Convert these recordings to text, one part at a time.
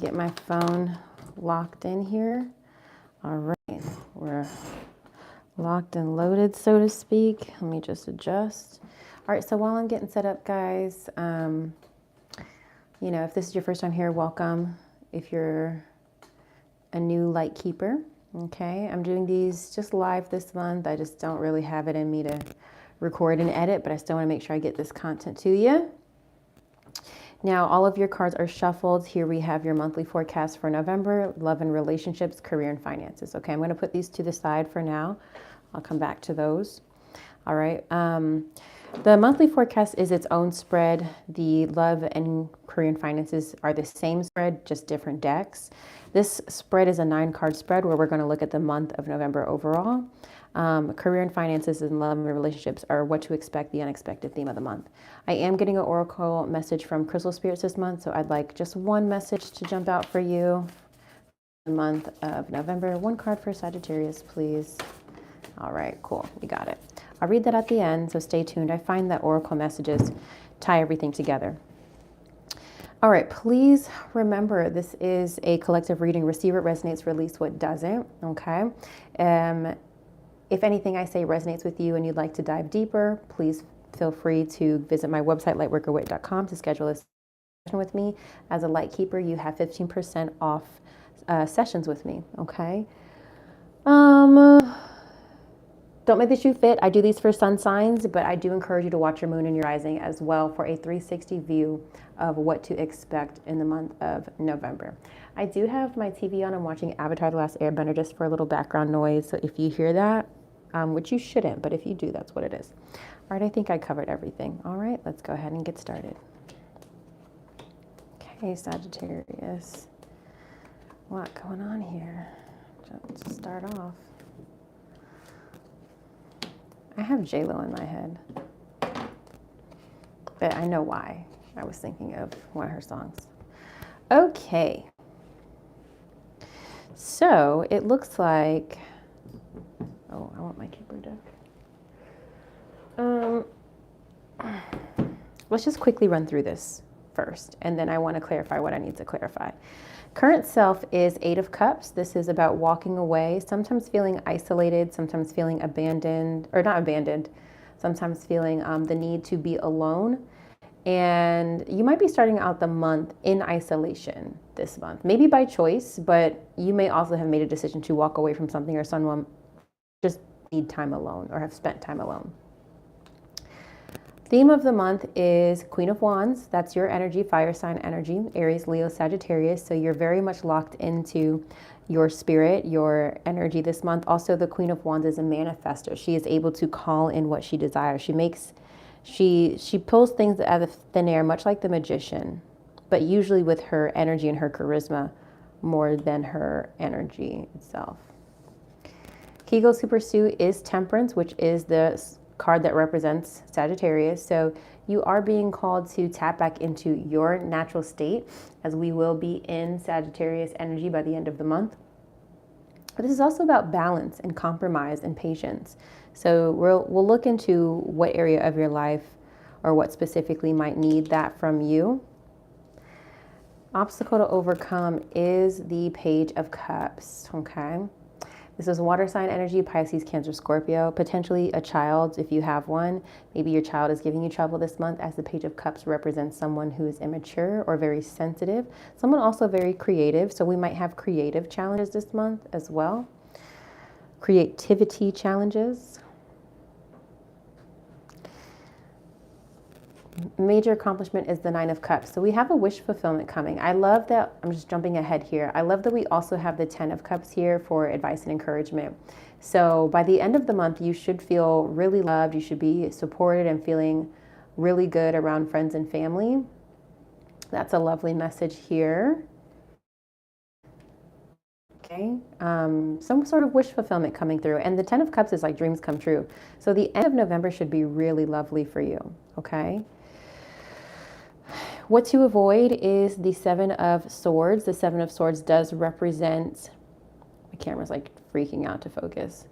Get my phone locked in here. All right, we're locked and loaded, so to speak. Let me just adjust. All right, so while I'm getting set up, guys, you know, if this is your first time here, welcome. If you're a new light keeper, okay, I'm doing these just live this month. I just don't really have it in me to record and edit, but I still want to make sure I get this content to you. Now, all of your cards are shuffled. Here we have your monthly forecast for November, love and relationships, career and finances. Okay, I'm going to put these to the side for now. I'll come back to those. All right. The monthly forecast is its own spread. The love and career and finances are the same spread, just different decks. This spread is a 9-card spread where we're going to look at the month of November overall. Career and finances and love and relationships are what to expect, the unexpected theme of the month. I am getting an oracle message from Crystal Spirits this month, so I'd like just one message to jump out for you. The month of November, 1 card for Sagittarius, please. All right, cool, we got it. I'll read that at the end, so stay tuned. I find that oracle messages tie everything together. All right, please remember this is a collective reading. Receive what resonates, release what doesn't, okay? If anything I say resonates with you and you'd like to dive deeper, please feel free to visit my website, lightworkerwhit.com, to schedule a session with me. As a light keeper, you have 15% off sessions with me, okay? Don't make the shoe fit. I do these for sun signs, but I do encourage you to watch your moon and your rising as well for a 360 view of what to expect in the month of November. I do have my TV on. I'm watching Avatar: The Last Airbender just for a little background noise. So if you hear that, which you shouldn't, but if you do, that's what it is. All right, I think I covered everything. All right, let's go ahead and get started. Okay, Sagittarius. What going on here? Let's start off. I have J-Lo in my head, but I know why. I was thinking of one of her songs. Okay. So it looks like, oh, I want my keeper deck. Let's just quickly run through this first, and then I want to clarify what I need to clarify. Current self is 8 of Cups. This is about walking away, sometimes feeling isolated, sometimes feeling abandoned, or not abandoned, sometimes feeling the need to be alone. And you might be starting out the month in isolation this month, maybe by choice, but you may also have made a decision to walk away from something or someone, just need time alone or have spent time alone. Theme of the month is Queen of Wands. That's your energy, fire sign energy, Aries, Leo, Sagittarius. So you're very much locked into your spirit, your energy this month. Also, the Queen of Wands is a manifester. She is able to call in what she desires. She pulls things out of thin air, much like the magician, but usually with her energy and her charisma more than her energy itself. Key goals to pursue is Temperance, which is the card that represents Sagittarius. So you are being called to tap back into your natural state, as we will be in Sagittarius energy by the end of the month. But this is also about balance and compromise and patience. So we'll look into what area of your life or what specifically might need that from you. Obstacle to overcome is the Page of Cups, okay? This is water sign energy, Pisces, Cancer, Scorpio, potentially a child if you have one. Maybe your child is giving you trouble this month, as the Page of Cups represents someone who is immature or very sensitive. Someone also very creative, so we might have creative challenges this month as well. Creativity challenges. Major accomplishment is the 9 of Cups. So we have a wish fulfillment coming. I love that. I'm just jumping ahead here. I love that we also have the 10 of Cups here for advice and encouragement. So by the end of the month, you should feel really loved. You should be supported and feeling really good around friends and family. That's a lovely message here. Okay, some sort of wish fulfillment coming through. And the 10 of Cups is like dreams come true. So the end of November should be really lovely for you, okay? What to avoid is the 7 of Swords. The 7 of Swords does represent, my camera's like freaking out to focus.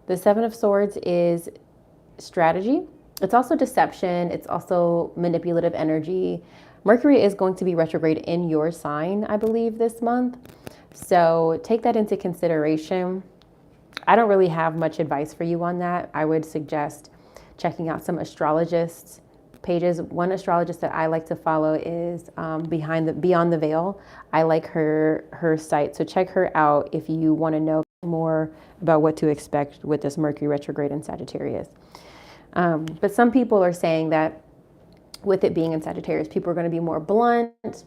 The 7 of Swords is strategy. It's also deception. It's also manipulative energy, Mercury is going to be retrograde in your sign, I believe, this month. So take that into consideration. I don't really have much advice for you on that. I would suggest checking out some astrologists pages. One astrologist that I like to follow is Beyond the Veil. I like her site, so check her out if you want to know more about what to expect with this Mercury retrograde in Sagittarius. But some people are saying that with it being in Sagittarius, people are going to be more blunt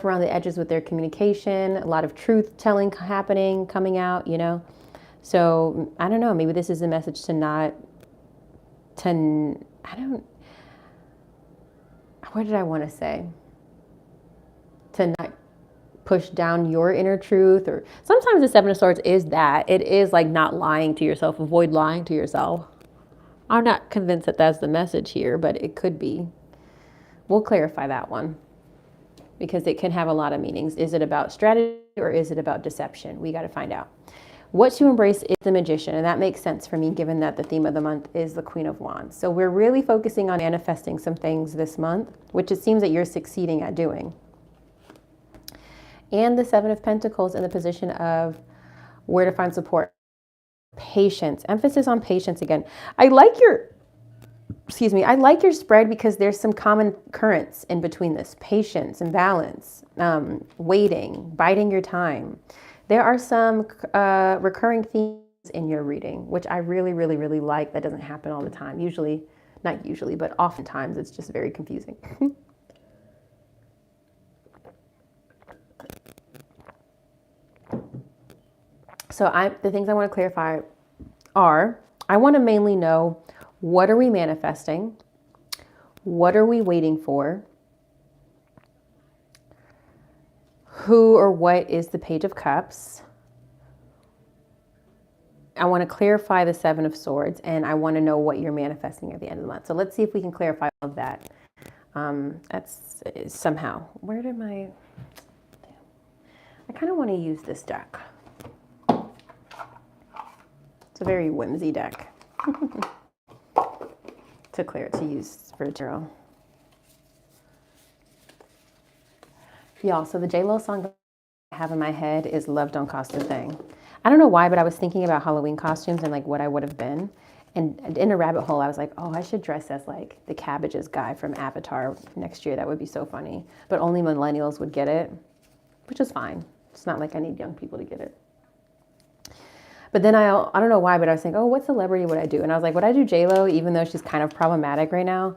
around the edges with their communication, a lot of truth telling coming out, you know. So I don't know, maybe this is a message what did I want to say? To not push down your inner truth, or sometimes the Seven of Swords is that. It is like not lying to yourself, avoid lying to yourself. I'm not convinced that that's the message here, but it could be. We'll clarify that one because it can have a lot of meanings. Is it about strategy or is it about deception? We got to find out. What to embrace is the Magician, and that makes sense for me given that the theme of the month is the Queen of Wands. So we're really focusing on manifesting some things this month, which it seems that you're succeeding at doing. And the Seven of Pentacles in the position of where to find support. Patience, emphasis on patience again. I like your spread because there's some common currents in between this. Patience and balance, waiting, biding your time. There are some recurring themes in your reading, which I really, really, really like. That doesn't happen all the time. Not usually, but oftentimes it's just very confusing. So the things I want to clarify are, I want to mainly know, what are we manifesting? What are we waiting for? Who or what is the Page of Cups? I want to clarify the Seven of Swords, and I want to know what you're manifesting at the end of the month. So let's see if we can clarify all of that. That's somehow. Where did my... I kind of want to use this deck. It's a very whimsy deck to use for tarot. Y'all, so the J-Lo song that I have in my head is Love Don't Cost a Thing. I don't know why, but I was thinking about Halloween costumes and like what I would have been. And in a rabbit hole, I was like, oh, I should dress as like the Cabbages guy from Avatar next year. That would be so funny. But only millennials would get it, which is fine. It's not like I need young people to get it. But then I don't know why, but I was thinking, oh, what celebrity would I do? And I was like, would I do J-Lo, even though she's kind of problematic right now?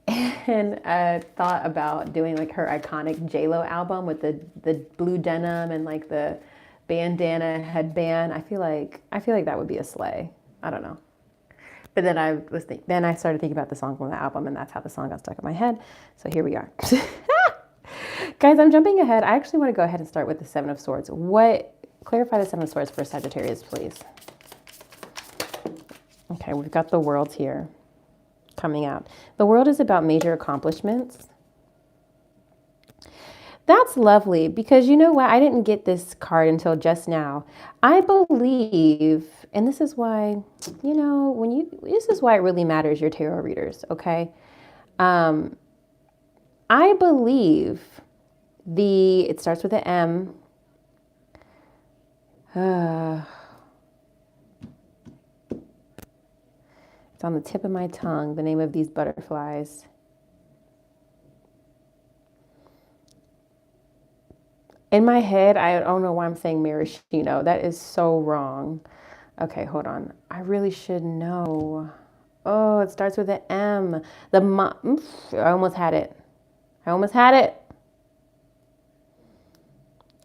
And I thought about doing like her iconic J-Lo album with the blue denim and like the bandana headband. I feel like that would be a slay. I don't know. But then I started thinking about the song from the album, and that's how the song got stuck in my head. So here we are. Guys, I'm jumping ahead. I actually want to go ahead and start with the Seven of Swords. Clarify the Seven of Swords for Sagittarius, please. Okay, we've got the World here coming out. The World is about major accomplishments. That's lovely, because you know what? I didn't get this card until just now. I believe, and this is why, you know, this is why it really matters, your tarot readers, okay? I believe it starts with an M. It's on the tip of my tongue, the name of these butterflies. In my head, I don't know why I'm saying maraschino. That is so wrong. Okay, hold on. I really should know. Oh, it starts with an M. I almost had it. I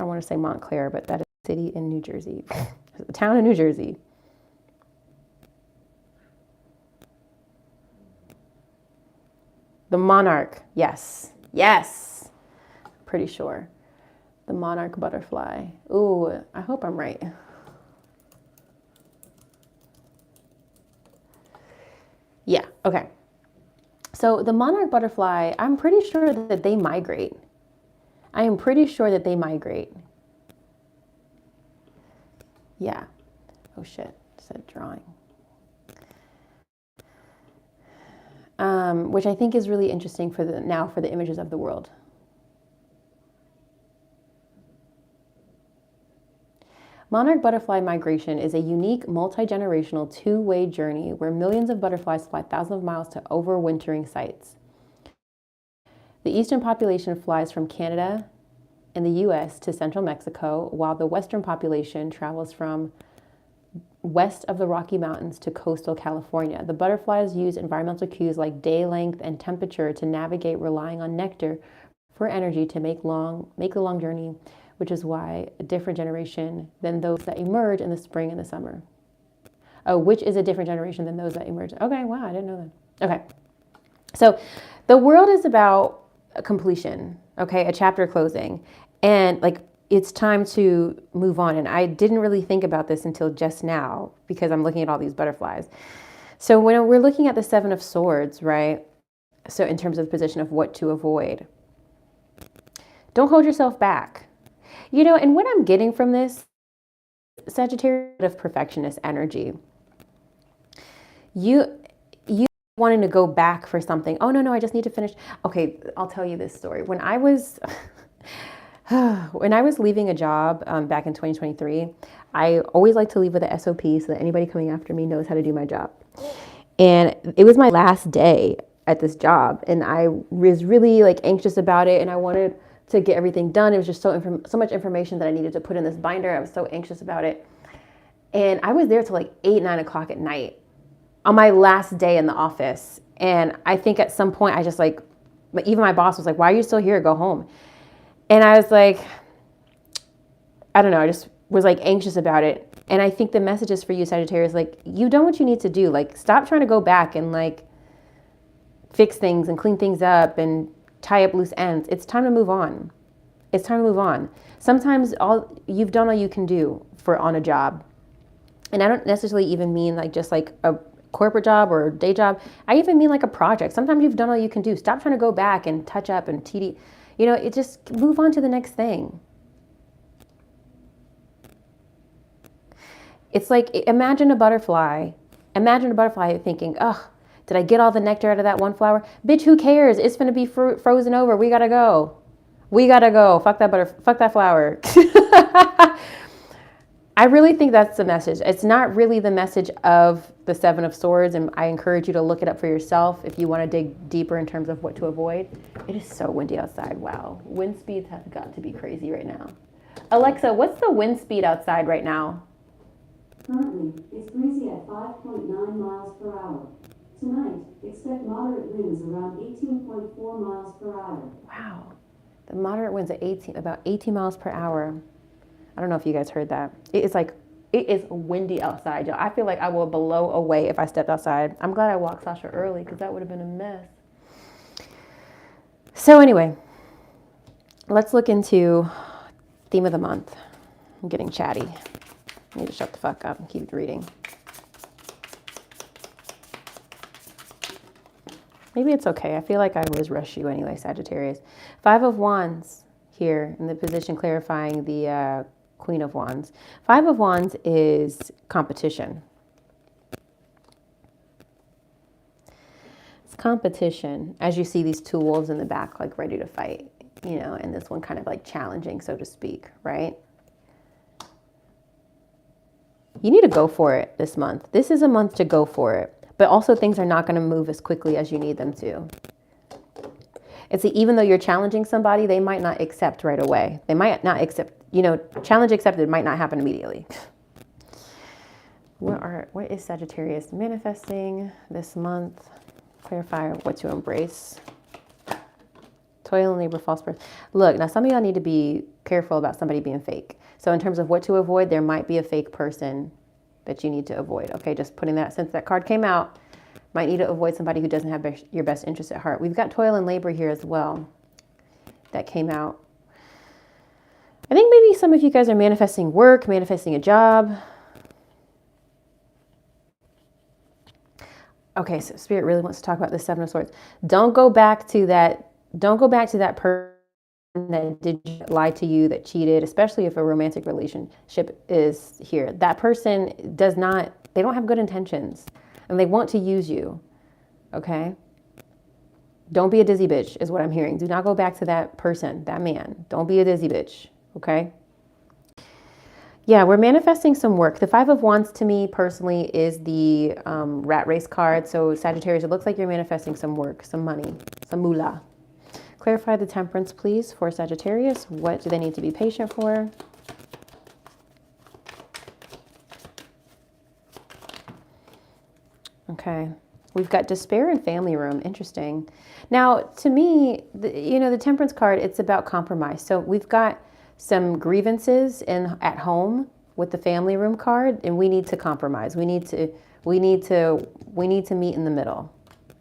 want to say Montclair, but that is a city in New Jersey. A town in New Jersey. The monarch. Yes. Pretty sure. The monarch butterfly. Ooh, I hope I'm right. Yeah, okay. So the monarch butterfly, I'm pretty sure that they migrate. I am pretty sure that they migrate. Yeah. Oh shit, it said drawing. Which I think is really interesting for the images of the world. Monarch butterfly migration is a unique, multi-generational, two-way journey where millions of butterflies fly thousands of miles to overwintering sites. The eastern population flies from Canada and the U.S. to central Mexico, while the western population travels from west of the Rocky Mountains to coastal California. The butterflies use environmental cues like day length and temperature to navigate, relying on nectar for energy to make the long journey, which is why a different generation than those that emerge in the spring and the summer. Oh, which is a different generation than those that emerge. Okay, wow, I didn't know that. Okay, so the world is about a completion, okay, a chapter closing, and like it's time to move on. And I didn't really think about this until just now because I'm looking at all these butterflies. So when we're looking at the Seven of Swords, right? So in terms of the position of what to avoid, don't hold yourself back. You know, and what I'm getting from this Sagittarius of perfectionist energy, you wanting to go back for something. Oh, no, I just need to finish. Okay, I'll tell you this story. When I was leaving a job back in 2023, I always like to leave with a SOP so that anybody coming after me knows how to do my job. And it was my last day at this job, and I was really like anxious about it, and I wanted to get everything done. It was just so much information that I needed to put in this binder. I was so anxious about it. And I was there till like 8, 9 o'clock at night on my last day in the office. And I think at some point I just like, even my boss was like, why are you still here? Go home. And I was like, I don't know. I just was like anxious about it. And I think the message is for you, Sagittarius, like you've done what you need to do. Like stop trying to go back and like fix things and clean things up and tie up loose ends. It's time to move on. It's time to move on. Sometimes you've done all you can do on a job. And I don't necessarily even mean like just like a corporate job or day job. I even mean like a project. Sometimes you've done all you can do. Stop trying to go back and touch up and TD. You know, it just move on to the next thing. It's like, imagine a butterfly thinking, oh, did I get all the nectar out of that one flower? Bitch, who cares? It's going to be frozen over. We got to go. Fuck that flower. I really think that's the message. It's not really the message of the Seven of Swords, and I encourage you to look it up for yourself if you want to dig deeper in terms of what to avoid. It is so windy outside. Wow. Wind speeds have got to be crazy right now. Alexa, what's the wind speed outside right now? Currently, it's breezy at 5.9 miles per hour. Tonight, expect moderate winds around 18.4 miles per hour. Wow. The moderate winds at about 18 miles per hour. I don't know if you guys heard that. It is windy outside, y'all. I feel like I will blow away if I stepped outside. I'm glad I walked Sasha early because that would have been a mess. So anyway, let's look into theme of the month. I'm getting chatty. I need to shut the fuck up and keep reading. Maybe it's okay. I feel like I always rush you anyway, Sagittarius. 5 of Wands here in the position clarifying the Queen of Wands. 5 of Wands is competition. It's competition. As you see these two wolves in the back, like ready to fight, you know, and this one kind of like challenging, so to speak, right? You need to go for it this month. This is a month to go for it, but also things are not going to move as quickly as you need them to. It's even though you're challenging somebody, they might not accept right away. They might not accept, you know, challenge accepted might not happen immediately. What is Sagittarius manifesting this month? Clarify what to embrace. Toil and labor, false birth. Look, now some of y'all need to be careful about somebody being fake. So in terms of what to avoid, there might be a fake person that you need to avoid. Okay, just putting that, since that card came out, might need to avoid somebody who doesn't have your best interest at heart. We've got toil and labor here as well. That came out. I think maybe some of you guys are manifesting work, manifesting a job. Okay, so Spirit really wants to talk about the 7 of Swords. Don't go back to that person that did lie to you, that cheated, especially if a romantic relationship is here. That person they don't have good intentions and they want to use you. Okay? Don't be a dizzy bitch is what I'm hearing. Do not go back to that person, that man. Don't be a dizzy bitch. Okay? Yeah, we're manifesting some work. The Five of Wands to me personally is the rat race card. So Sagittarius, it looks like you're manifesting some work, some money, some moolah. Clarify the Temperance, please, for Sagittarius. What do they need to be patient for? Okay. We've got despair and family room. Interesting. Now, to me, the Temperance card, it's about compromise. So we've got some grievances at home with the family room card, and we need to compromise. We need to meet in the middle.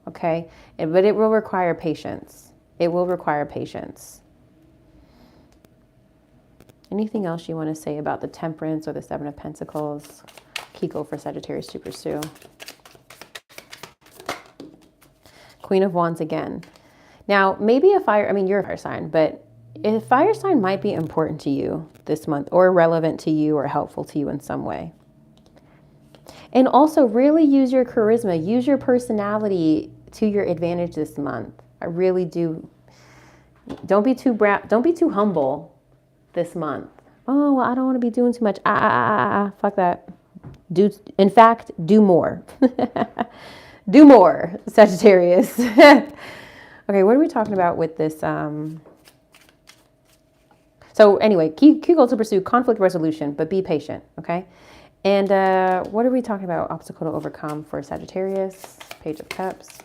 Okay? But it will require patience. It will require patience. Anything else you want to say about the Temperance or the Seven of Pentacles? Kiko for Sagittarius to pursue. Queen of Wands again. Now, maybe you're a fire sign, but a fire sign might be important to you this month or relevant to you or helpful to you in some way. And also really use your charisma, use your personality to your advantage this month. I really do. Don't be too humble this month. Oh, well, I don't want to be doing too much. Fuck that. In fact, do more. Do more, Sagittarius. Okay, what are we talking about with this? So anyway, key goal to pursue conflict resolution, but be patient, okay? And what are we talking about? Obstacle to overcome for Sagittarius, Page of Cups.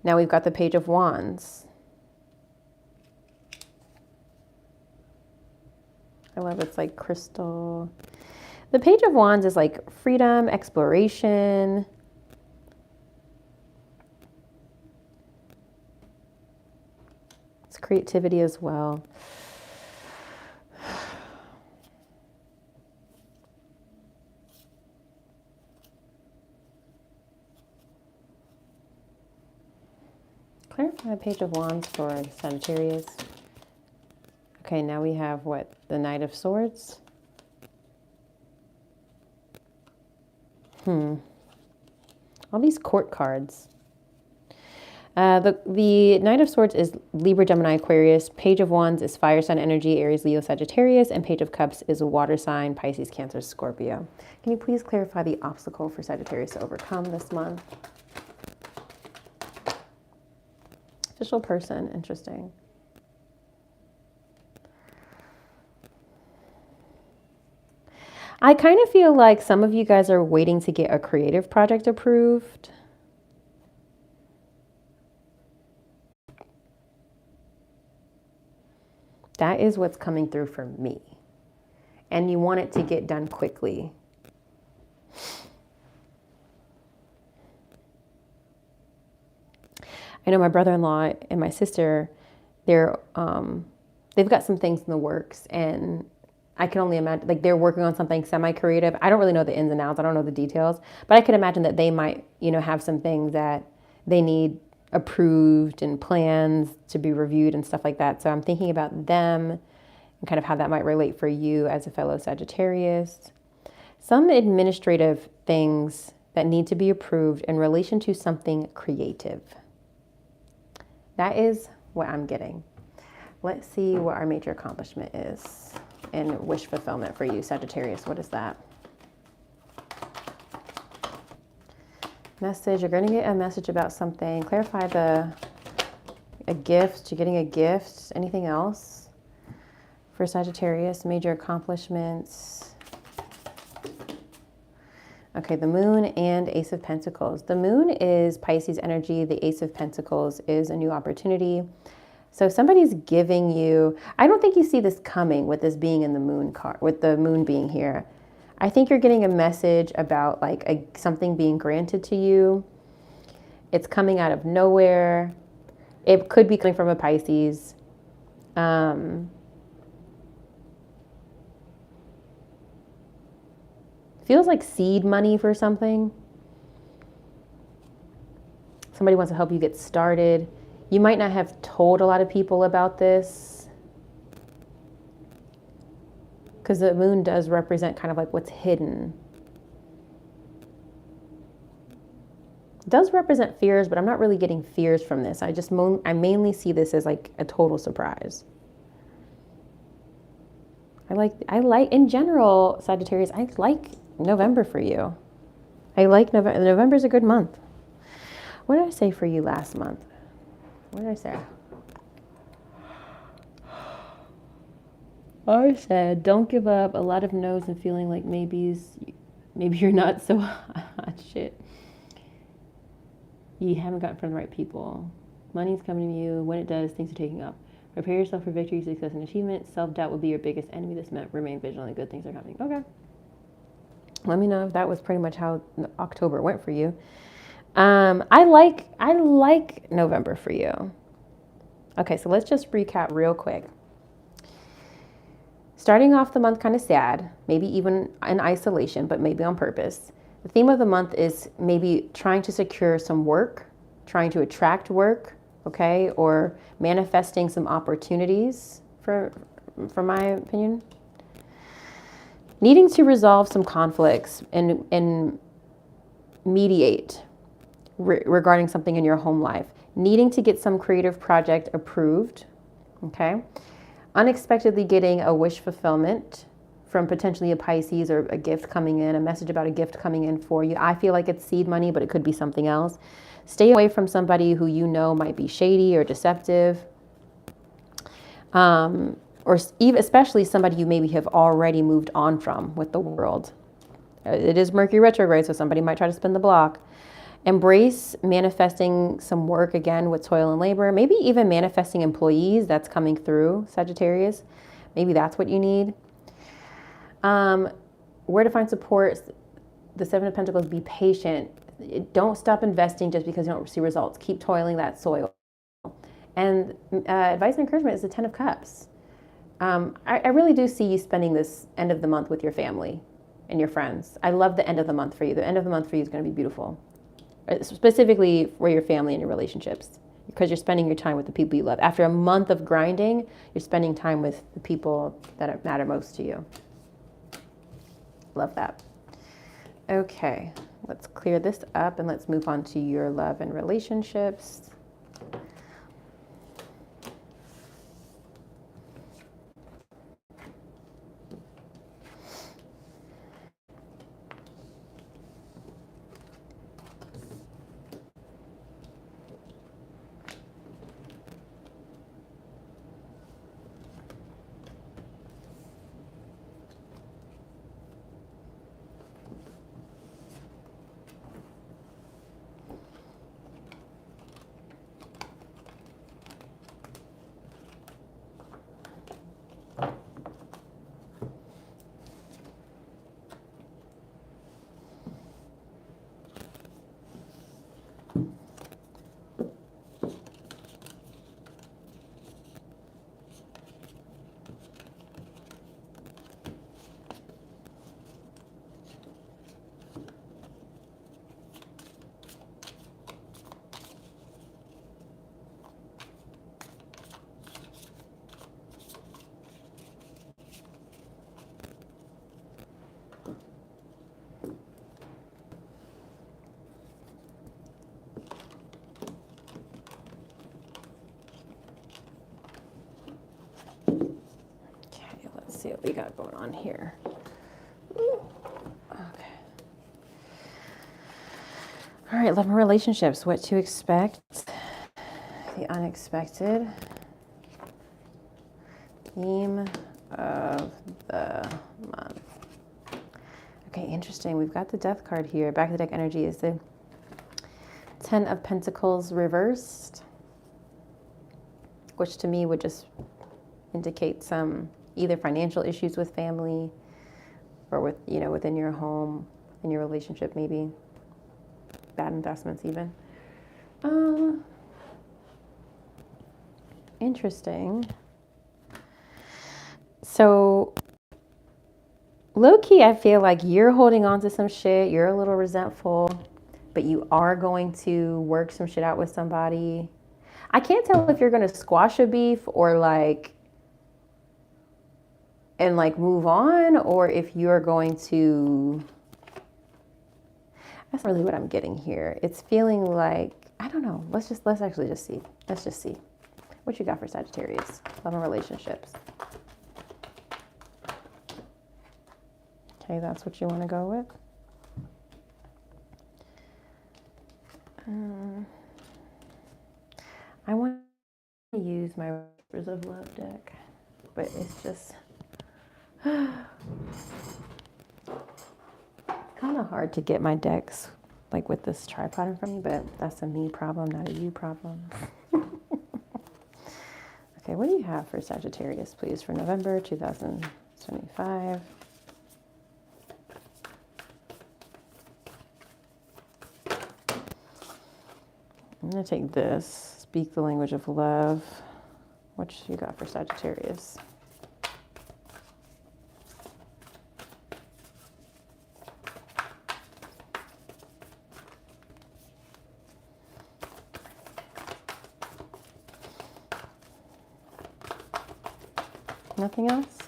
Now we've got the Page of Wands. I love it's like crystal. The Page of Wands is like freedom, exploration. It's creativity as well. Clarify the Page of Wands for Sagittarius. Okay, now we have what? The Knight of Swords. All these court cards. The Knight of Swords is Libra, Gemini, Aquarius. Page of Wands is fire sign energy, Aries, Leo, Sagittarius. And Page of Cups is a water sign, Pisces, Cancer, Scorpio. Can you please clarify the obstacle for Sagittarius to overcome this month? Official person, interesting. I kind of feel like some of you guys are waiting to get a creative project approved. That is what's coming through for me. And you want it to get done quickly. I know my brother-in-law and my sister, they've got some things in the works, and I can only imagine, like, they're working on something semi-creative. I don't really know the ins and outs. I don't know the details, but I can imagine that they might, have some things that they need approved and plans to be reviewed and stuff like that. So I'm thinking about them and kind of how that might relate for you as a fellow Sagittarius. Some administrative things that need to be approved in relation to something creative. That is what I'm getting. Let's see what our major accomplishment is and wish fulfillment for you, Sagittarius. What is that? Message. You're going to get a message about something. Clarify a gift. You're getting a gift. Anything else for Sagittarius? Major accomplishments. Okay, the Moon and Ace of Pentacles. The Moon is Pisces energy. The Ace of Pentacles is a new opportunity. So somebody's giving you, I don't think you see this coming with this being in the Moon card, with the Moon being here. I think you're getting a message about like something being granted to you. It's coming out of nowhere. It could be coming from a Pisces. Feels like seed money for something. Somebody wants to help you get started. You might not have told a lot of people about this, because the Moon does represent kind of like what's hidden. It does represent fears, but I'm not really getting fears from this. I mainly see this as like a total surprise. in general, Sagittarius, I like November for you. I like November. November's a good month. What did I say for you last month? What did I say? I said, don't give up. A lot of no's and feeling like maybe you're not so hot shit. You haven't gotten in front of the right people. Money's coming to you. When it does, things are taking up. Prepare yourself for victory, success, and achievement. Self-doubt will be your biggest enemy. This meant remain vigilant. Good things are coming. Okay. Let me know if that was pretty much how October went for you. I like November for you. Okay, so let's just recap real quick. Starting off the month kind of sad, maybe even in isolation, but maybe on purpose. The theme of the month is maybe trying to secure some work, trying to attract work, okay, or manifesting some opportunities, for my opinion. Needing to resolve some conflicts and mediate regarding something in your home life. Needing to get some creative project approved, okay? Unexpectedly getting a wish fulfillment from potentially a Pisces or a gift coming in, a message about a gift coming in for you. I feel like it's seed money, but it could be something else. Stay away from somebody who you know might be shady or deceptive. Or even especially somebody you maybe have already moved on from with the world. It is Mercury retrograde, so somebody might try to spin the block. Embrace manifesting some work again with toil and labor. Maybe even manifesting employees that's coming through, Sagittarius. Maybe that's what you need. Where to find support? The Seven of Pentacles, be patient. Don't stop investing just because you don't see results. Keep toiling that soil. And advice and encouragement is the Ten of Cups. I really do see you spending this end of the month with your family and your friends. I love the end of the month for you. The end of the month for you is going to be beautiful. Specifically for your family and your relationships, because you're spending your time with the people you love. After a month of grinding, you're spending time with the people that matter most to you. Love that. Okay, let's clear this up and let's move on to your love and relationships. See what we got going on here. Okay. All right, love and relationships. What to expect? The unexpected. Theme of the month. Okay, interesting. We've got the Death card here. Back of the deck energy is the Ten of Pentacles reversed, which to me would just indicate some either financial issues with family or with, within your home, in your relationship, maybe bad investments even. Interesting. So low-key, I feel like you're holding on to some shit. You're a little resentful, but you are going to work some shit out with somebody. I can't tell if you're going to squash a beef or move on, or if you're going to, that's really what I'm getting here. It's feeling like, I don't know. Let's actually just see. Let's just see what you got for Sagittarius. Love and relationships. Okay, that's what you want to go with. I want to use my Whispers of Love deck, but it's just kind of hard to get my decks like with this tripod in front of me, but that's a me problem, not a you problem. Okay, what do you have for Sagittarius, please, for November 2025? I'm going to take this, speak the language of love. What you got for Sagittarius? Nothing else?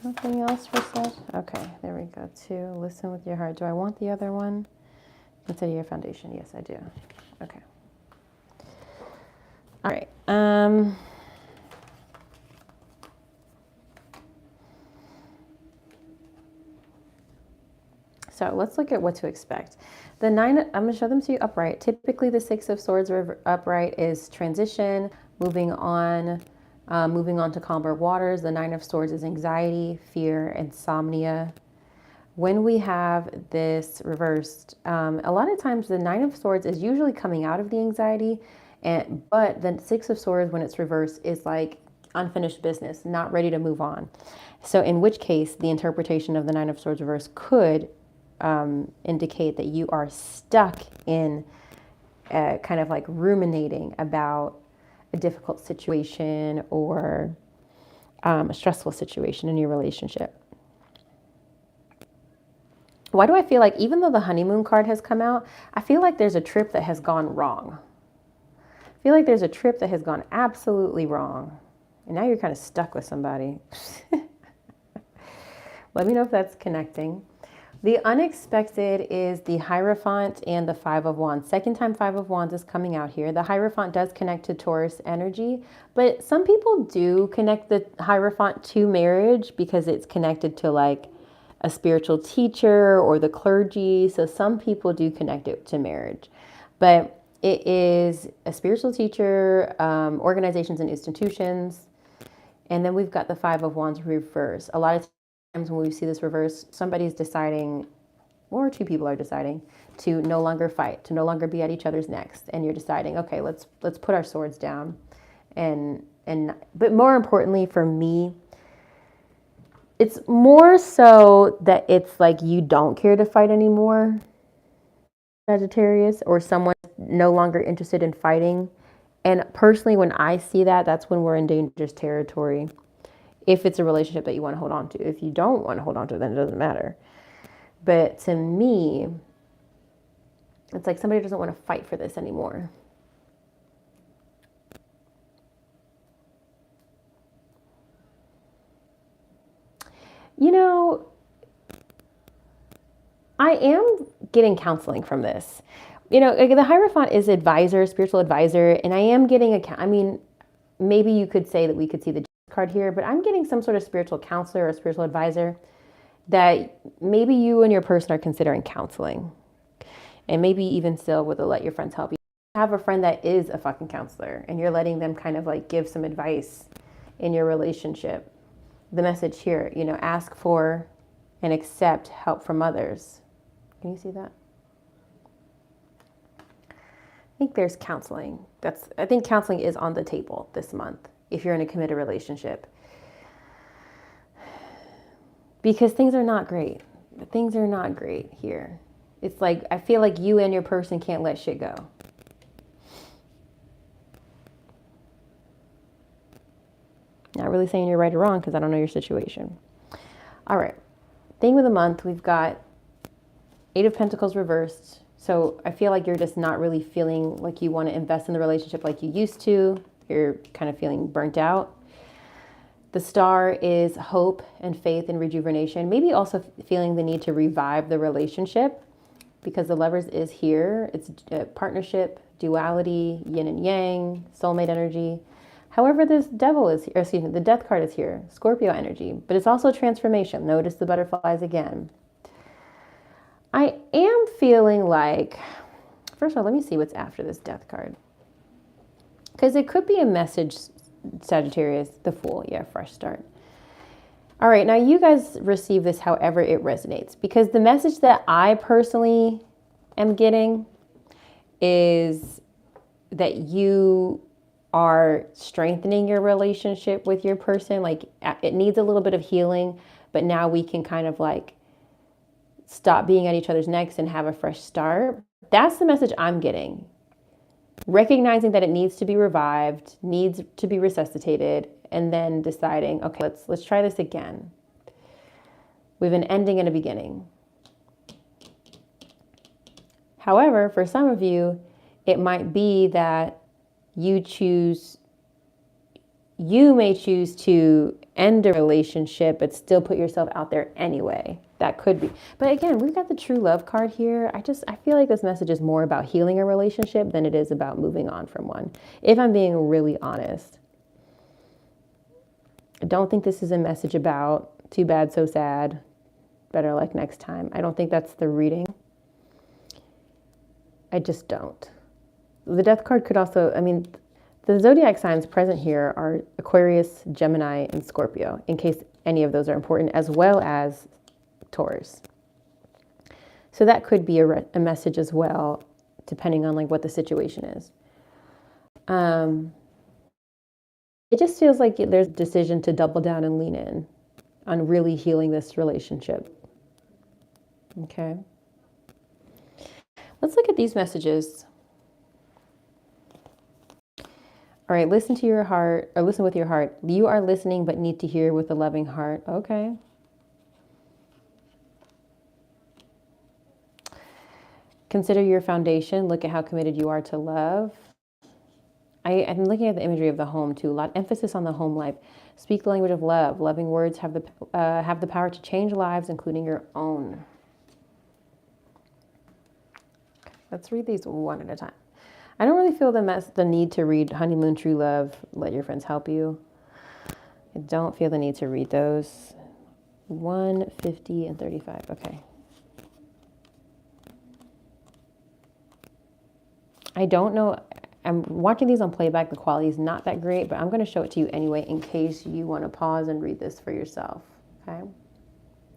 Nothing else for Sag? Okay, there we go. 2, listen with your heart. Do I want the other one? Consider your foundation. Yes, I do. Okay. All right. So let's look at what to expect. The 9, I'm going to show them to you upright. Typically, the 6 of Swords upright is transition, moving on to calmer waters. The 9 of Swords is anxiety, fear, insomnia. When we have this reversed, a lot of times the 9 of Swords is usually coming out of the anxiety, but the 6 of Swords, when it's reversed, is like unfinished business, not ready to move on. So in which case, the interpretation of the 9 of Swords reverse could indicate that you are stuck in kind of like ruminating about a difficult situation or a stressful situation in your relationship. Why do I feel like, even though the honeymoon card has come out, I feel like there's a trip that has gone wrong. I feel like there's a trip that has gone absolutely wrong. And now you're kind of stuck with somebody. Let me know if that's connecting. The unexpected is the Hierophant and the 5 of Wands. Second time 5 of Wands is coming out here. The Hierophant does connect to Taurus energy, but some people do connect the Hierophant to marriage because it's connected to like a spiritual teacher or the clergy. So some people do connect it to marriage, but it is a spiritual teacher, organizations and institutions. And then we've got the 5 of Wands reverse. A lot of times when we see this reverse, somebody's deciding, or 2 people are deciding to no longer fight, to no longer be at each other's necks. And you're deciding, okay, let's put our swords down. But more importantly for me, it's more so that it's like you don't care to fight anymore, Sagittarius, or someone no longer interested in fighting. And personally, when I see that, that's when we're in dangerous territory. If it's a relationship that you want to hold on to. If you don't want to hold on to, then it doesn't matter. But to me, it's like somebody doesn't want to fight for this anymore. You know, I am getting counseling from this. You know, the Hierophant is advisor, spiritual advisor, and I am getting maybe you could say that we could see the card here, but I'm getting some sort of spiritual counselor or spiritual advisor that maybe you and your person are considering counseling. And maybe even still with let your friends help you. Have a friend that is a fucking counselor and you're letting them kind of like give some advice in your relationship. The message here, you know, ask for and accept help from others. Can you see that? I think there's counseling. I think counseling is on the table this month if you're in a committed relationship. Because things are not great. Things are not great here. It's like, I feel like you and your person can't let shit go. Not really saying you're right or wrong because I don't know your situation. All right. Thing of the month, we've got 8 of Pentacles reversed. So I feel like you're just not really feeling like you want to invest in the relationship like you used to. You're kind of feeling burnt out. The Star is hope and faith and rejuvenation. Maybe also feeling the need to revive the relationship because the Lovers is here. It's a partnership, duality, yin and yang, soulmate energy. However, this devil is here, excuse me, the death card is here, Scorpio energy, but it's also transformation. Notice the butterflies again. I am feeling like, first of all, let me see what's after this death card. Because it could be a message, Sagittarius, the Fool. Yeah, fresh start. All right, now you guys receive this however it resonates. Because the message that I personally am getting is that you are strengthening your relationship with your person. Like, it needs a little bit of healing, but now we can kind of like stop being at each other's necks and have a fresh start. That's the message I'm getting. Recognizing that it needs to be revived, needs to be resuscitated, and then deciding, okay, let's try this again. We have an ending and a beginning. However, for some of you, it might be that you may choose to end a relationship, but still put yourself out there anyway. That could be. But again, we've got the true love card here. I feel like this message is more about healing a relationship than it is about moving on from one. If I'm being really honest. I don't think this is a message about too bad, so sad, better luck next time. I don't think that's the reading. I just don't. The death card could also, the zodiac signs present here are Aquarius, Gemini, and Scorpio, in case any of those are important, as well as Taurus. So that could be a message as well, depending on like what the situation is. It just feels like there's a decision to double down and lean in on really healing this relationship. Okay. Let's look at these messages. All right, listen to your heart, or listen with your heart. You are listening, but need to hear with a loving heart. Okay. Consider your foundation. Look at how committed you are to love. I'm looking at the imagery of the home too. A lot of emphasis on the home life. Speak the language of love. Loving words have the power to change lives, including your own. Let's read these one at a time. I don't really feel the need to read Honeymoon, True Love, Let Your Friends Help You. I don't feel the need to read those. 1, 50, and 35. Okay. I don't know. I'm watching these on playback. The quality is not that great, but I'm going to show it to you anyway in case you want to pause and read this for yourself. Okay?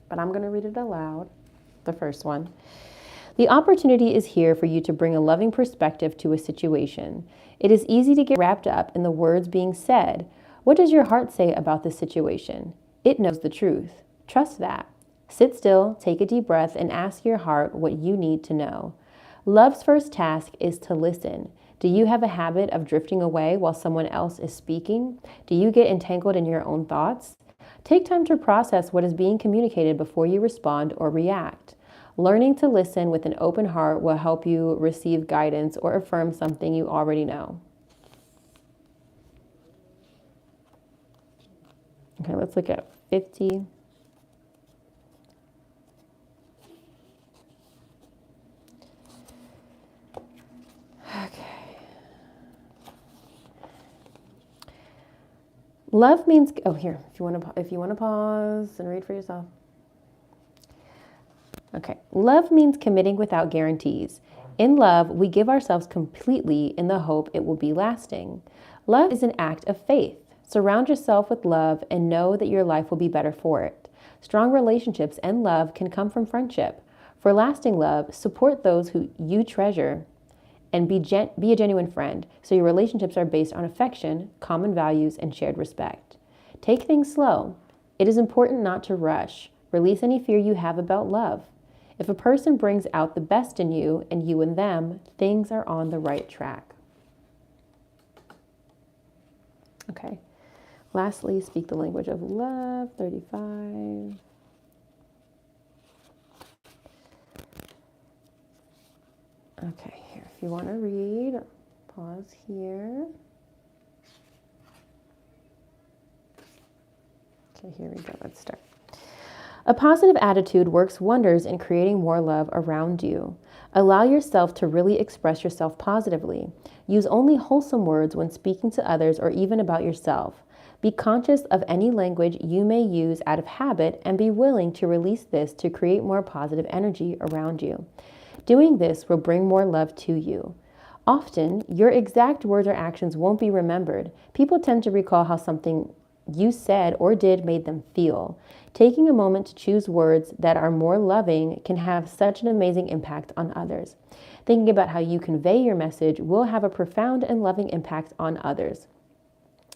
But I'm going to read it aloud. The first one. The opportunity is here for you to bring a loving perspective to a situation. It is easy to get wrapped up in the words being said. What does your heart say about this situation? It knows the truth. Trust that. Sit still, take a deep breath, and ask your heart what you need to know. Love's first task is to listen. Do you have a habit of drifting away while someone else is speaking? Do you get entangled in your own thoughts? Take time to process what is being communicated before you respond or react. Learning to listen with an open heart will help you receive guidance or affirm something you already know. Okay, let's look at 50. Okay. Love means, here, if you want to pause and read for yourself. Okay. Love means committing without guarantees. In love, we give ourselves completely in the hope it will be lasting. Love is an act of faith. Surround yourself with love and know that your life will be better for it. Strong relationships and love can come from friendship. For lasting love, support those who you treasure and be a genuine friend, so your relationships are based on affection, common values, and shared respect. Take things slow. It is important not to rush. Release any fear you have about love. If a person brings out the best in you and you in them, things are on the right track. Okay. Lastly, speak the language of love, 35. Okay, here, if you want to read, pause here. Okay, here we go. Let's start. A positive attitude works wonders in creating more love around you. Allow yourself to really express yourself positively. Use only wholesome words when speaking to others or even about yourself. Be conscious of any language you may use out of habit and be willing to release this to create more positive energy around you. Doing this will bring more love to you. Often, your exact words or actions won't be remembered. People tend to recall how something you said or did made them feel. Taking a moment to choose words that are more loving can have such an amazing impact on others. Thinking about how you convey your message will have a profound and loving impact on others.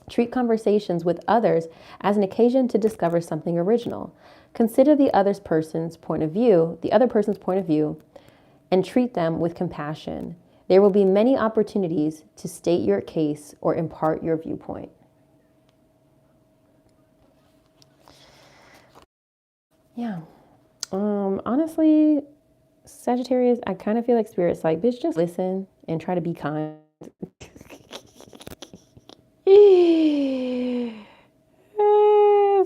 Treat conversations with others as an occasion to discover something original. Consider the other person's point of view, and treat them with compassion. There will be many opportunities to state your case or impart your viewpoint. Yeah. Honestly, Sagittarius, I kind of feel like Spirit's like, bitch, just listen and try to be kind.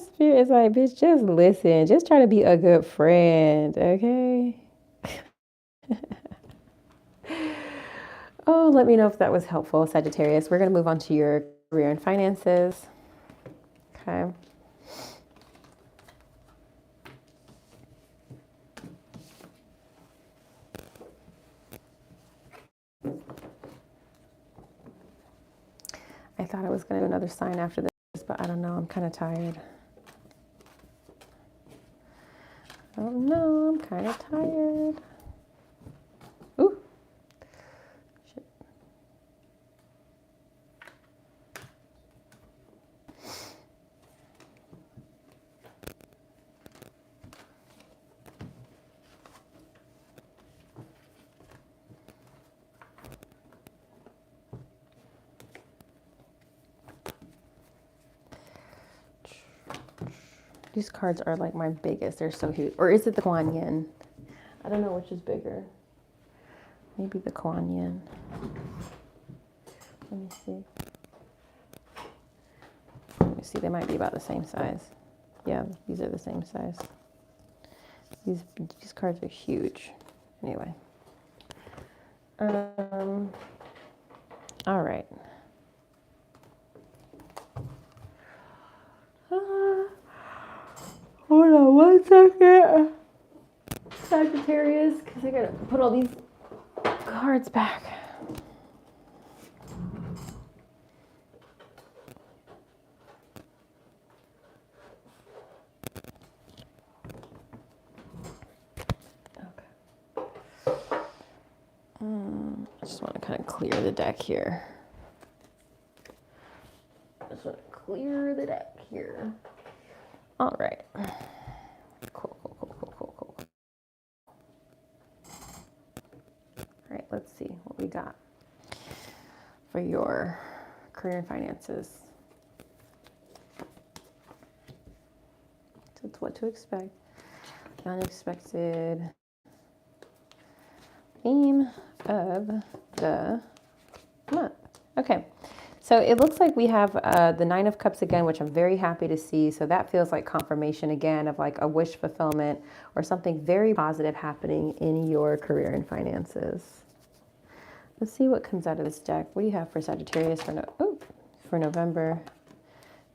Spirit's like, bitch, just listen. Just try to be a good friend, okay? Oh, let me know if that was helpful, Sagittarius. We're going to move on to your career and finances. Okay. I thought I was going to do another sign after this, but I don't know. I'm kind of tired. Oh no, I'm kind of tired. Ooh. Shit. These cards are like my biggest. They're so huge. Or is it the Kuan Yin? I don't know which is bigger. Maybe the Kuan Yin. Let me see. Let me see. They might be about the same size. Yeah, these are the same size. These cards are huge. Anyway. All right. Hold on 1 second. Sagittarius, because I gotta put all these cards back. Okay. I just want to kind of clear the deck here. All right. Cool. All right, let's see what we got for your career and finances. So it's what to expect. The unexpected theme of the month. Okay. So it looks like we have the Nine of Cups again, which I'm very happy to see. So that feels like confirmation again of like a wish fulfillment or something very positive happening in your career and finances. Let's see what comes out of this deck. What do you have for Sagittarius for November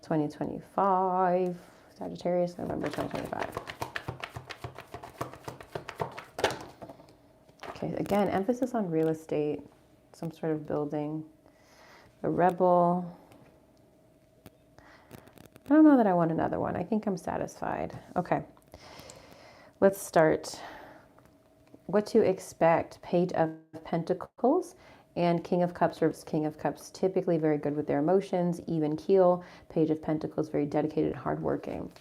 2025? Sagittarius, November 2025. Okay, again, emphasis on real estate, some sort of building. The Rebel. I don't know that I want another one. I think I'm satisfied. Okay. Let's start. What to expect. Page of Pentacles and King of Cups or King of Cups. Typically very good with their emotions. Even keel. Page of Pentacles. Very dedicated and hardworking.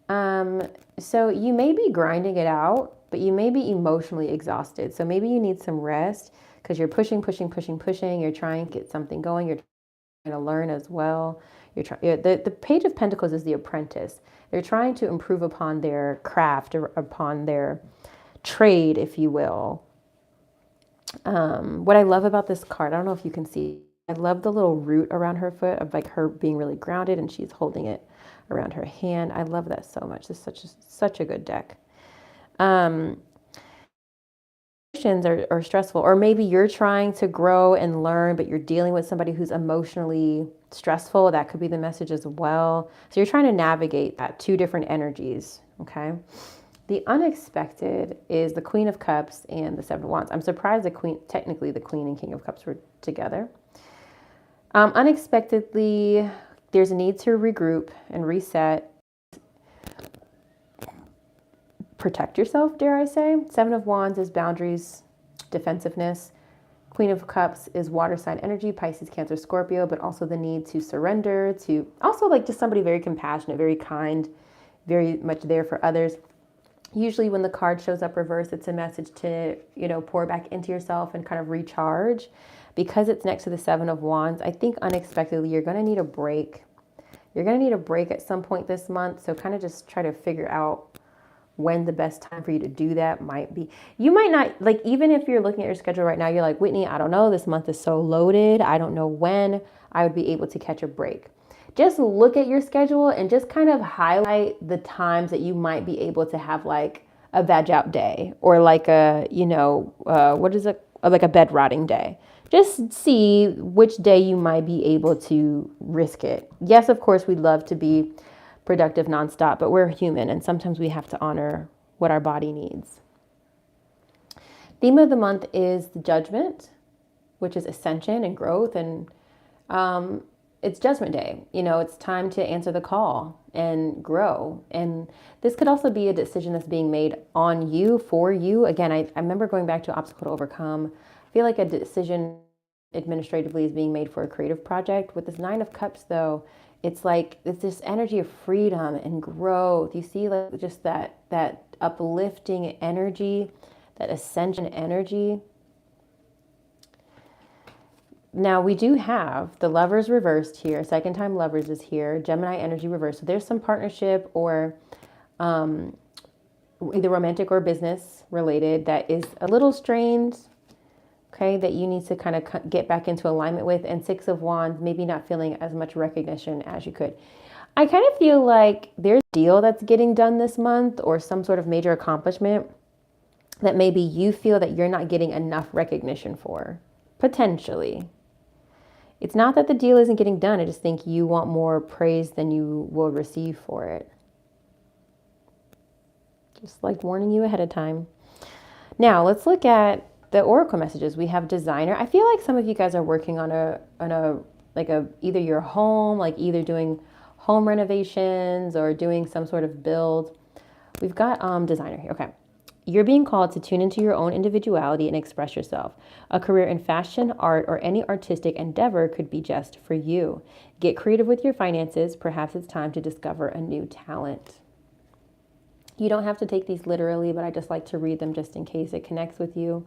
So you may be grinding it out, but you may be emotionally exhausted. So maybe you need some rest. Because you're pushing. You're trying to get something going. You're trying to learn as well. The Page of Pentacles is the apprentice. They're trying to improve upon their craft or upon their trade, if you will. What I love about this card, I don't know if you can see, I love the little root around her foot of like her being really grounded and she's holding it around her hand. I love that so much. This is such a good deck. emotions are stressful, or maybe you're trying to grow and learn, but you're dealing with somebody who's emotionally stressful. That could be the message as well. So you're trying to navigate that, two different energies. Okay. The unexpected is the Queen of Cups and the Seven of Wands. I'm surprised technically the Queen and King of Cups were together. Unexpectedly, there's a need to regroup and reset. Protect yourself, dare I say. Seven of Wands is boundaries, defensiveness. Queen of Cups is water sign energy, Pisces, Cancer, Scorpio, but also the need to surrender, to also like just somebody very compassionate, very kind, very much there for others. Usually when the card shows up reversed, it's a message to, pour back into yourself and kind of recharge. Because it's next to the Seven of Wands, I think unexpectedly you're going to need a break. You're going to need a break at some point this month. So kind of just try to figure out when the best time for you to do that might be. You might not, like, even if you're looking at your schedule right now, you're like, Whitney, I don't know. This month is so loaded. I don't know when I would be able to catch a break. Just look at your schedule and just kind of highlight the times that you might be able to have like a veg out day, or like a, what is it? Like a bed rotting day. Just see which day you might be able to risk it. Yes, of course, we'd love to be productive nonstop, but we're human and sometimes we have to honor what our body needs. Theme of the month is the Judgment, which is ascension and growth, and it's Judgment Day. It's time to answer the call and grow. And this could also be a decision that's being made on you, for you. Again, I remember going back to obstacle to overcome. I feel like a decision administratively is being made for a creative project. With this Nine of Cups, though, it's this energy of freedom and growth. You see, like, just that uplifting energy, that ascension energy. Now we do have the Lovers reversed here. Second time Lovers is here. Gemini energy reversed. So there's some partnership or either romantic or business related that is a little strained. Okay, that you need to kind of get back into alignment with. And Six of Wands, maybe not feeling as much recognition as you could. I kind of feel like there's a deal that's getting done this month, or some sort of major accomplishment that maybe you feel that you're not getting enough recognition for, potentially. It's not that the deal isn't getting done. I just think you want more praise than you will receive for it. Just like warning you ahead of time. Now let's look at the oracle messages. We have designer. I feel like some of you guys are working on either your home, like either doing home renovations or doing some sort of build. We've got designer here. Okay. You're being called to tune into your own individuality and express yourself. A career in fashion, art, or any artistic endeavor could be just for you. Get creative with your finances. Perhaps it's time to discover a new talent. You don't have to take these literally, but I just like to read them just in case it connects with you.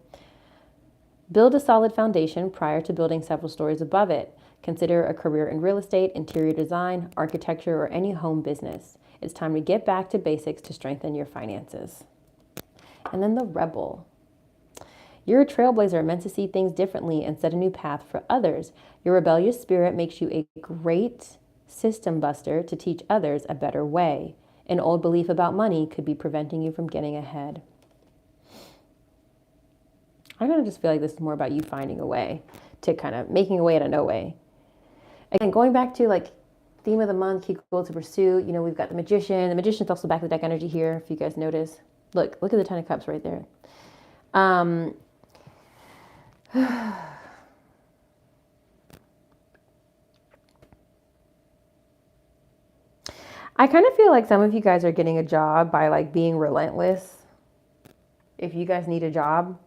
Build a solid foundation prior to building several stories above it. Consider a career in real estate, interior design, architecture, or any home business. It's time to get back to basics to strengthen your finances. And then the Rebel. You're a trailblazer, meant to see things differently and set a new path for others. Your rebellious spirit makes you a great system buster to teach others a better way. An old belief about money could be preventing you from getting ahead. I kind of just feel like this is more about you finding a way to kind of making a way out of no way. Again, going back to like theme of the month, keep goal to pursue. We've got the Magician. The Magician's also back of the deck energy here, if you guys notice. Look at the Ten of Cups right there. I kind of feel like some of you guys are getting a job by like being relentless. If you guys need a job,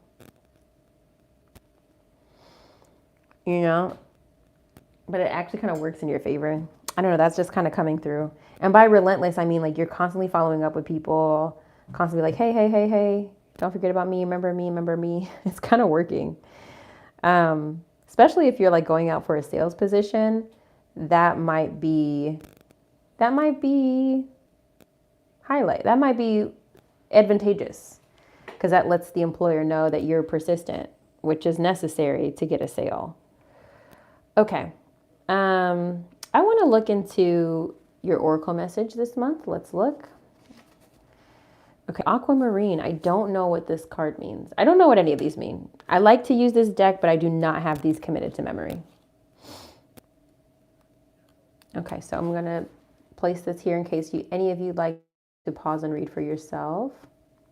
but it actually kind of works in your favor. I don't know. That's just kind of coming through. And by relentless, I mean like you're constantly following up with people, constantly like, hey, don't forget about me. Remember me. It's kind of working. Especially if you're like going out for a sales position, that might be advantageous, because that lets the employer know that you're persistent, which is necessary to get a sale. Okay. I want to look into your oracle message this month. Let's look. Okay, aquamarine. I don't know what this card means. I don't know what any of these mean. I like to use this deck, but I do not have these committed to memory. Okay, so I'm going to place this here in case any of you like to pause and read for yourself,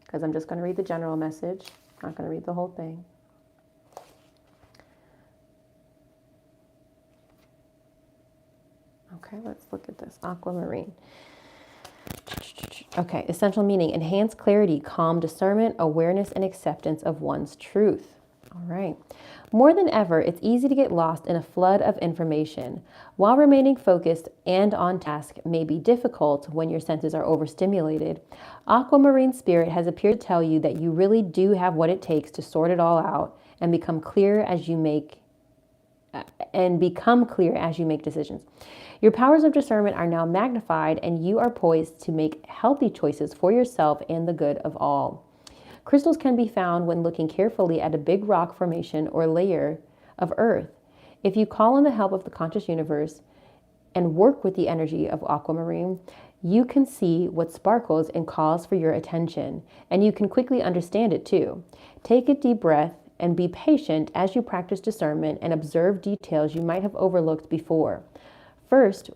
because I'm just going to read the general message. I'm not going to read the whole thing. Okay, let's look at this. Aquamarine. Okay, essential meaning: enhance clarity, calm discernment, awareness, and acceptance of one's truth. All right. More than ever, it's easy to get lost in a flood of information. While remaining focused and on task may be difficult when your senses are overstimulated, Aquamarine Spirit has appeared to tell you that you really do have what it takes to sort it all out and become clear as you make decisions. Your powers of discernment are now magnified, and you are poised to make healthy choices for yourself and the good of all. Crystals can be found when looking carefully at a big rock formation or layer of earth. If you call on the help of the conscious universe and work with the energy of aquamarine, you can see what sparkles and calls for your attention, and you can quickly understand it too. Take a deep breath and be patient as you practice discernment and observe details you might have overlooked before. First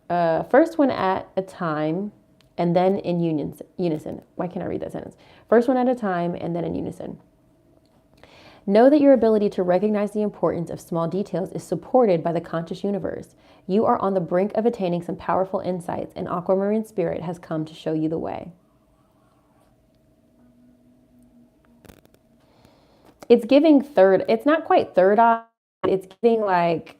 one at a time, and then in unison. Why can't I read that sentence? First one at a time, and then in unison. Know that your ability to recognize the importance of small details is supported by the conscious universe. You are on the brink of attaining some powerful insights, and Aquamarine Spirit has come to show you the way. It's giving third, it's not quite third eye, it's giving like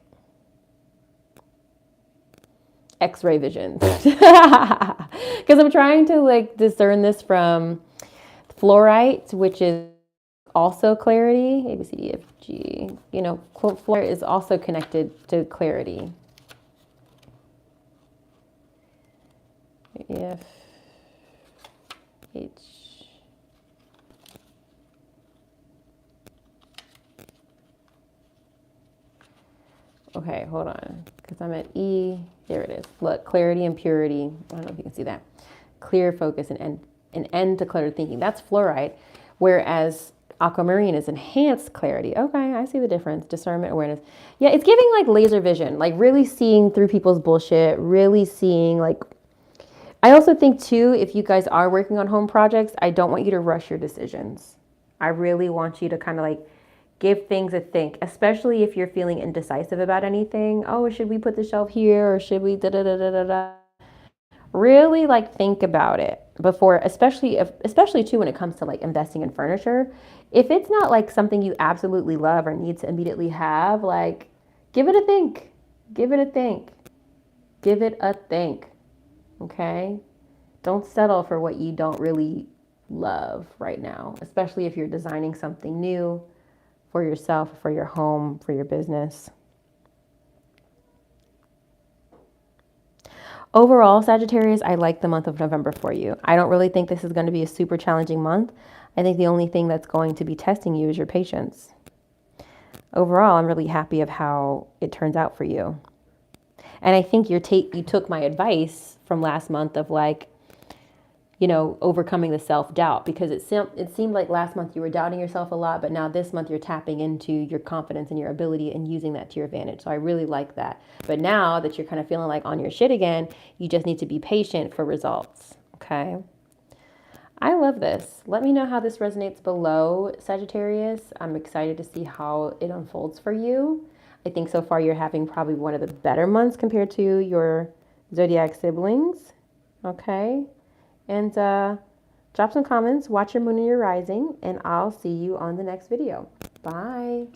X-ray vision. Because I'm trying to like discern this from fluorite, which is also clarity. A, B, C, D, F, G. You know, fluorite is also connected to clarity. F, H. Okay, hold on, because I'm at E. There it is. Look, clarity and purity. I don't know if you can see that. Clear focus and end to cluttered thinking. That's fluorite, whereas aquamarine is enhanced clarity. Okay, I see the difference. Discernment, awareness. Yeah, it's giving like laser vision, like really seeing through people's bullshit, really seeing like. I also think too, if you guys are working on home projects, I don't want you to rush your decisions. I really want you to kind of like give things a think, especially if you're feeling indecisive about anything. Oh, should we put the shelf here or should we da-da-da-da-da-da? Really like think about it before, especially too when it comes to like investing in furniture. If it's not like something you absolutely love or need to immediately have, like give it a think. Give it a think. Give it a think. Okay? Don't settle for what you don't really love right now, especially if you're designing something new for yourself, for your home, for your business. Overall, Sagittarius, I like the month of November for you. I don't really think this is going to be a super challenging month. I think the only thing that's going to be testing you is your patience. Overall, I'm really happy of how it turns out for you. And I think you took my advice from last month of like, you know, overcoming the self-doubt, because it seemed like last month you were doubting yourself a lot, but now this month you're tapping into your confidence and your ability and using that to your advantage. So I really like that. But now that you're kind of feeling like on your shit again, you just need to be patient for results. Okay. I love this. Let me know how this resonates below, Sagittarius. I'm excited to see how it unfolds for you. I think so far you're having probably one of the better months compared to your zodiac siblings. Okay. And drop some comments, watch your moon and your rising, and I'll see you on the next video. Bye.